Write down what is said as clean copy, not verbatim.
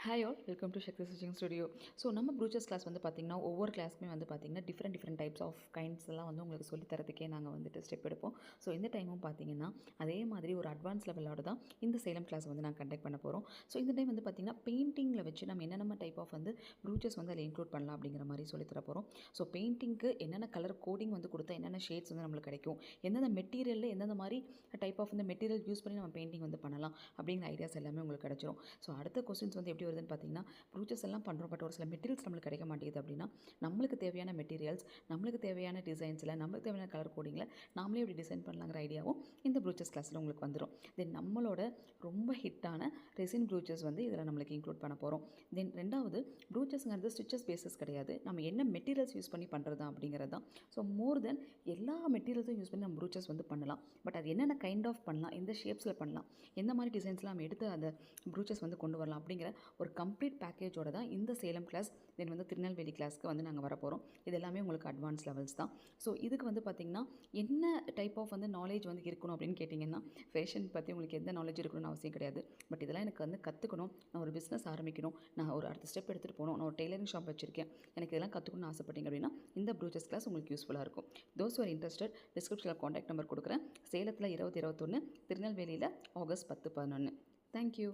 Hi all welcome to Sakthi stitching studio. So நம்ம ப்ரூச்சர்ஸ் class வந்து பார்த்திங்கன்னா ஒவ்வொரு கிளாஸுமே வந்து பார்த்திங்கன்னா டிஃப்ரெண்ட் டைப்ஸ் ஆஃப் கைண்ட்ஸ் எல்லாம் வந்து உங்களுக்கு சொல்லி தரதுக்கே நாங்கள் வந்துட்டு ஸ்டெப் எடுப்போம். ஸோ இந்த டைமும் பார்த்திங்கன்னா அதே மாதிரி ஒரு அட்வான்ஸ் லெவலோட தான் இந்த சேலம் கிளாஸ் வந்து நாங்கள் கண்டக்ட் பண்ண போகிறோம். ஸோ இந்த டைம் வந்து பார்த்திங்கன்னா பெயிண்டிங்கில் வச்சு நம்ம என்னென்ன டைப் ஆஃப் வந்து ப்ரூச்சர்ஸ் வந்து அதில் இன்க்ளூட் பண்ணலாம் அப்படிங்கிற மாதிரி சொல்லி தர போகிறோம். ஸோ பெயிண்டிங்க்கு என்னென்ன கலர் கோடிங் வந்து கொடுத்தா என்னென்ன ஷேட்ஸ் வந்து நம்மளுக்கு கிடைக்கும், எந்தெந்த மெட்டீரியலில் எந்தெந்த மாதிரி டைப் ஆஃப் இந்த மெட்டீரியல் யூஸ் பண்ணி நம்ம பெயிண்டிங் வந்து பண்ணலாம் அப்படிங்கிற ஐடியாஸ் எல்லாமே உங்களுக்கு கிடச்சிரும். ஸோ அடுத்த கொஸ்டின்ஸ் வந்து எப்படி வருதுன்னு பார்த்தீங்கன்னா, ப்ரூச்சர்ஸ் எல்லாம் பண்ணுறோம், பட் ஒரு சில மெட்டீரியல்ஸ் நம்மளுக்கு கிடைக்க மாட்டேங்குது அப்படின்னா நம்மளுக்கு தேவையான மெட்டீரியல்ஸ், நம்மளுக்கு தேவையான டிசைன்ஸில், நம்மளுக்கு தேவையான கலர் கோடிங்கில் நாமளே எப்படி டிசைன் பண்ணலாங்கிற ஐடியாவும் இந்த ப்ரூச்சர்ஸ் கிளாஸில் உங்களுக்கு வந்துடும். தென் நம்மளோட ரொம்ப ஹிட்டான ரெசின் ப்ரூச்சர்ஸ் வந்து இதில் நம்மளுக்கு இன்க்ளூட் பண்ண போகிறோம். தென் ரெண்டாவது, ப்ரூச்சர்ஸ்ங்கிறது ஸ்டிச்சஸ் பேஸஸ் கிடையாது, நம்ம என்ன மெட்டீரியல்ஸ் யூஸ் பண்ணி பண்ணுறது தான் அப்படிங்கிறது தான். ஸோ மோர் தென் எல்லா மெட்டீரியல்ஸும் யூஸ் பண்ணி நம்ம ப்ரூச்சர்ஸ் வந்து பண்ணலாம். பட் அது என்னென்ன கைண்ட் ஆஃப் பண்ணலாம், எந்த ஷேப்ஸில் பண்ணலாம், எந்த மாதிரி டிசைன்ஸ்லாம் நம்ம எடுத்து அந்த ப்ரூச்சர்ஸ் வந்து கொண்டு வரலாம் அப்படிங்கிற ஒரு கம்ப்ளீட் பேக்கேஜோட தான் இந்த சேலம் கிளாஸ், தென் வந்து திருநெல்வேலி கிளாஸ்க்கு வந்து நாங்கள் வரப்போகிறோம். இது எல்லாமே உங்களுக்கு அட்வான்ஸ் லெவல்ஸ் தான். ஸோ இதுக்கு வந்து பார்த்திங்கன்னா என்ன டைப் ஆஃப் வந்து நாலேஜ் வந்து இருக்கணும் அப்படின்னு கேட்டிங்கன்னா, ஃபேஷன் பற்றி உங்களுக்கு எந்த நாலேஜ் இருக்கணும்னு அவசியம் கிடையாது. பட் இதெல்லாம் எனக்கு வந்து கற்றுக்கணும், நான் ஒரு பிஸ்னஸ் ஆரம்பிக்கணும், நான் ஒரு அடுத்த ஸ்டெப் எடுத்துகிட்டு போகணும், நான் ஒரு டெய்லரிங் ஷாப் வச்சுருக்கேன், எனக்கு இதெல்லாம் கற்றுக்கணும்னு ஆசைப்பட்டீங்க அப்படின்னா இந்த ப்ரூச்சர்ஸ் கிளாஸ் உங்களுக்கு யூஸ்ஃபுல்லாக இருக்கும். தோஸ் ஆர் இன்ட்ரெஸ்டட், டிஸ்கிரிப்ஷனில் காண்டாக்ட் நம்பர் கொடுக்குறேன். சேலத்தில் 20-21, திருநெல்வேலியில் ஆகஸ்ட் 10-11. தேங்க்யூ.